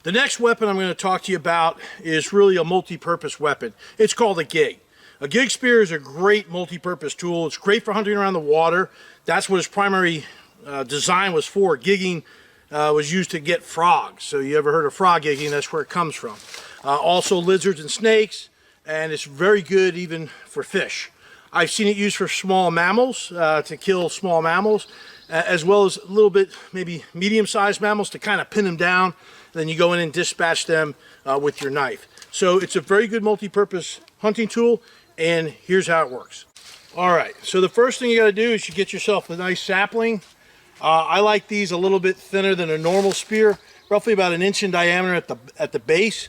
The next weapon I'm going to talk to you about is really a multi-purpose weapon. It's called a gig. A gig spear is a great multi-purpose tool. It's great for hunting around the water. That's what its primary design was for. Gigging was used to get frogs. So you ever heard of frog gigging? That's where it comes from. Also lizards and snakes, and it's very good even for fish. I've seen it used for small mammals, to kill small mammals, as well as a little bit maybe medium-sized mammals to kind of pin them down. Then you go in and dispatch them with your knife. So it's a very good multi-purpose hunting tool, and here's how it works. All right, so the first thing you got to do is you get yourself a nice sapling. I like these a little bit thinner than a normal spear, roughly about 1 inch in diameter at the base.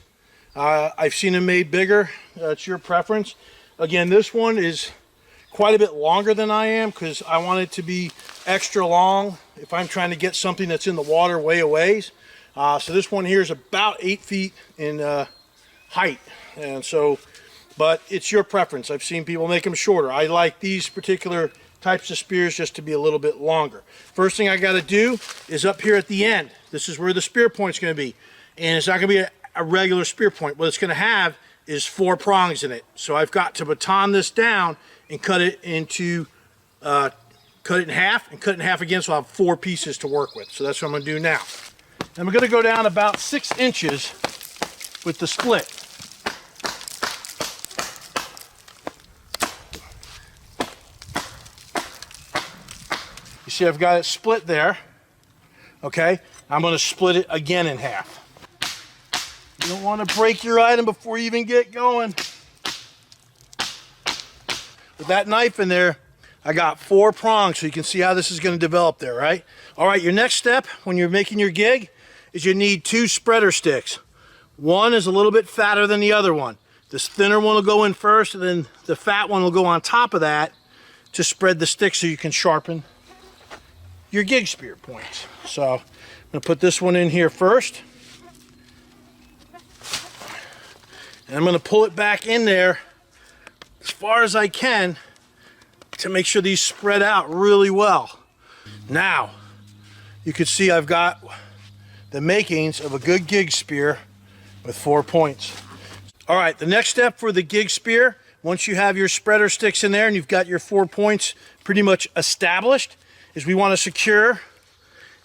I've seen them made bigger. It's your preference. Again, this one is quite a bit longer than I am because I want it to be extra long if I'm trying to get something that's in the water way a ways. So this one here is about 8 feet in height, and so, but it's your preference. I've seen people make them shorter. I like these particular types of spears just to be a little bit longer. First thing I got to do is up here at the end. This is where the spear point's going to be, and it's not going to be a regular spear point. What it's going to have is 4 prongs in it. So I've got to baton this down and cut it into cut it in half and cut it in half again, so I'll have 4 pieces to work with. So that's what I'm going to do now. And we're going to go down about 6 inches with the split. You see I've got it split there. Okay, I'm going to split it again in half. You don't want to break your item before you even get going. With that knife in there, I got 4 prongs, so you can see how this is going to develop there, right? All right, your next step when you're making your gig is you need 2 spreader sticks. One is a little bit fatter than the other one. This thinner one will go in first, and then the fat one will go on top of that to spread the stick so you can sharpen your gig spear points. So I'm going to put this one in here first. And I'm going to pull it back in there as far as I can to make sure these spread out really well. Now, you can see I've got the makings of a good gig spear with 4 points. All right, the next step for the gig spear, once you have your spreader sticks in there and you've got your 4 points pretty much established, is we want to secure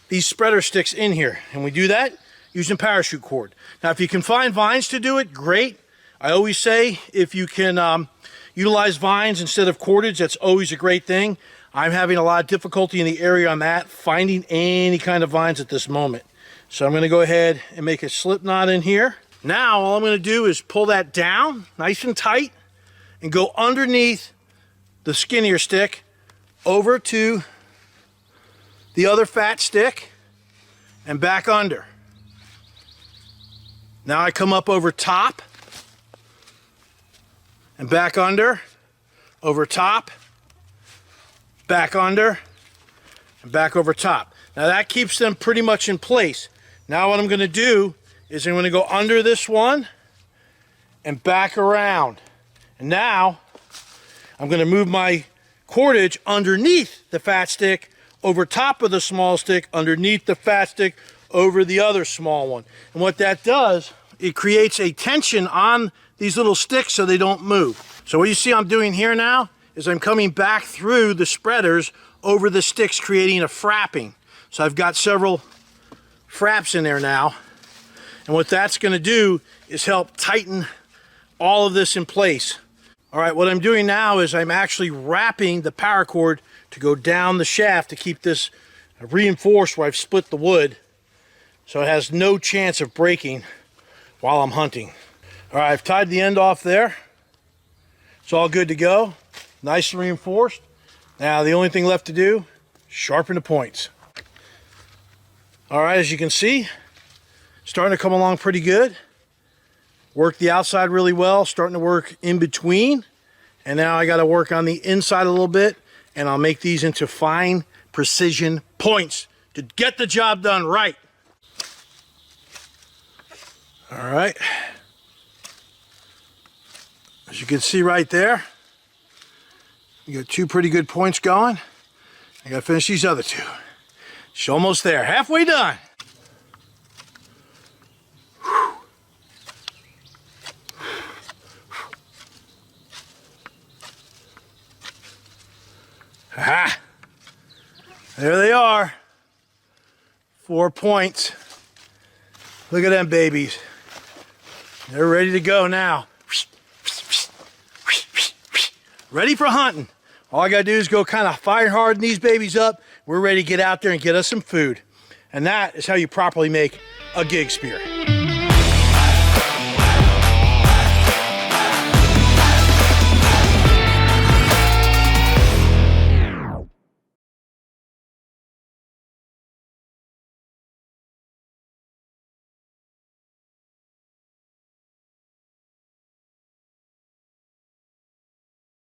these spreader sticks in here. And we do that using parachute cord. Now, if you can find vines to do it, great. I always say if you can utilize vines instead of cordage, that's always a great thing. I'm having a lot of difficulty in the area I'm at finding any kind of vines at this moment. So I'm going to go ahead and make a slip knot in here. Now all I'm going to do is pull that down nice and tight and go underneath the skinnier stick over to the other fat stick and back under. Now I come up over top and back under, over top, back under, and back over top. Now that keeps them pretty much in place. Now what I'm going to do is I'm going to go under this one and back around. And now I'm going to move my cordage underneath the fat stick, over top of the small stick, underneath the fat stick, over the other small one. And what that does, it creates a tension on these little sticks so they don't move. So what you see I'm doing here now is I'm coming back through the spreaders over the sticks, creating a frapping. So I've got several fraps in there now. And what that's going to do is help tighten all of this in place. All right, what I'm doing now is I'm actually wrapping the paracord to go down the shaft to keep this reinforced where I've split the wood, so it has no chance of breaking while I'm hunting. All right, I've tied the end off there. It's all good to go. Nice and reinforced. Now the only thing left to do, sharpen the points. All right, as you can see, starting to come along pretty good. Work the outside really well, starting to work in between. And now I got to work on the inside a little bit, and I'll make these into fine precision points to get the job done right. All right. As you can see right there, you got 2 pretty good points going. I got to finish these other 2. She's almost there, halfway done. There they are. 4 points. Look at them babies. They're ready to go now. Ready for hunting. All I gotta do is go kind of fire harden these babies up. We're ready to get out there and get us some food. And that is how you properly make a gig spear.